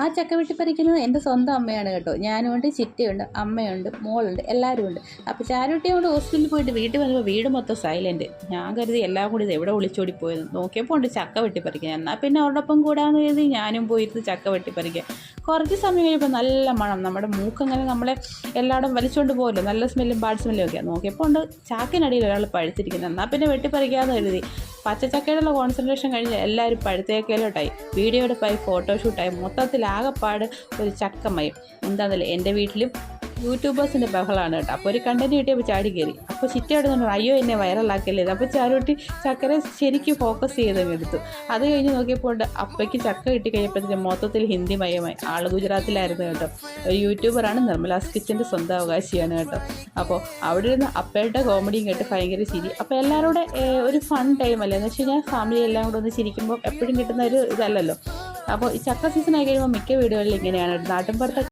ആ ചക്ക വെട്ടിപ്പറിക്കുന്നത് എൻ്റെ സ്വന്തം അമ്മയാണ് കേട്ടോ. ഞാനുമുണ്ട്, ചിറ്റയുണ്ട്, അമ്മയുണ്ട്, മോളുണ്ട്, എല്ലാവരും ഉണ്ട്. അപ്പോൾ ചാരുട്ടി കൊണ്ട് ഹോസ്പിറ്റലിൽ പോയിട്ട് വീട്ടിൽ വന്നപ്പോൾ വീട് മൊത്തം സൈലൻറ്റ്. ഞാൻ കരുതി എല്ലാം കൂടി ഇത് എവിടെ ഒളിച്ചോടി പോയെന്ന്. നോക്കിയപ്പോൾ ഉണ്ട് ചക്ക വെട്ടിപ്പറിക്കാൻ. എന്നാൽ പിന്നെ അവരോടൊപ്പം കൂടാമെന്ന് കരുതി ഞാനും പോയിട്ട് ചക്ക വെട്ടിപ്പറിക്കാൻ. കുറച്ച് സമയം കഴിയുമ്പോൾ നല്ല മണം, നമ്മുടെ മൂക്കങ്ങനെ നമ്മളെ എല്ലായിടും വലിച്ചുകൊണ്ട് പോകുമല്ലോ, നല്ല സ്മെല്ലും ബാഡ് സ്മെല്ലും ഒക്കെ. നോക്കിയപ്പോൾ ഉണ്ട് ചാക്കിനടിയിൽ ഒരാൾ പഴുത്തിരിക്കുന്നത്. എന്നാൽ പിന്നെ വെട്ടിപ്പറിക്കാമെന്ന് കരുതി. പച്ചച്ചക്കയിലുള്ള കോൺസെൻട്രേഷൻ കഴിഞ്ഞ് എല്ലാവരും പഴുത്തേക്കയിലോട്ടായി. വീഡിയോ എടുപ്പായി, ഫോട്ടോഷൂട്ടായി, മൊത്തത്തിൽ ആകെപ്പാട് ഒരു ചക്കമയം. എന്താണെന്നല്ലേ, എൻ്റെ വീട്ടിലും യൂട്യൂബേഴ്സിൻ്റെ ബഹളമാണ് കേട്ടോ. അപ്പോൾ ഒരു കണ്ടന്റ് കിട്ടിയപ്പോൾ ചാടി കയറി. അപ്പോൾ ചിറ്റയോട് പറഞ്ഞു, അയ്യോ എന്നെ വൈറലാക്കല്ലേ. അപ്പോൾ ചാരുട്ടി ചക്കരെ ശരിക്കും ഫോക്കസ് ചെയ്തങ്ങ് എടുത്തു. അത് കഴിഞ്ഞ് നോക്കിയപ്പോൾ ഉണ്ട് അപ്പയ്ക്ക് ചക്ക കിട്ടി കഴിഞ്ഞപ്പോഴത്തേക്കും മൊത്തത്തിൽ ഹിന്ദി മയമായി. ആൾ ഗുജറാത്തിലായിരുന്നു കേട്ടോ. ഒരു യൂട്യൂബറാണ്, നിർമ്മലാസ് കിച്ചൻ്റെ സ്വന്തം അവകാശിയാണ് കേട്ടോ. അപ്പോൾ അവിടെ ഇരുന്ന് അപ്പയുടെ കോമഡിയും കേട്ട് ഭയങ്കര ചിരി. അപ്പോൾ എല്ലാവരുടെ ഒരു ഫൺ ടൈം അല്ലേ എന്ന് വെച്ച് കഴിഞ്ഞാൽ ഫാമിലി എല്ലാം കൂടെ ഒന്ന് ചിരിക്കുമ്പോൾ എപ്പോഴും കിട്ടുന്ന ഒരു ഇതല്ലല്ലോ. അപ്പോൾ ഈ ചക്ക സീസൺ ആയി കഴിയുമ്പോൾ മിക്ക വീടുകളിൽ ഇങ്ങനെയാണ് നാട്ടിൻപുറത്ത്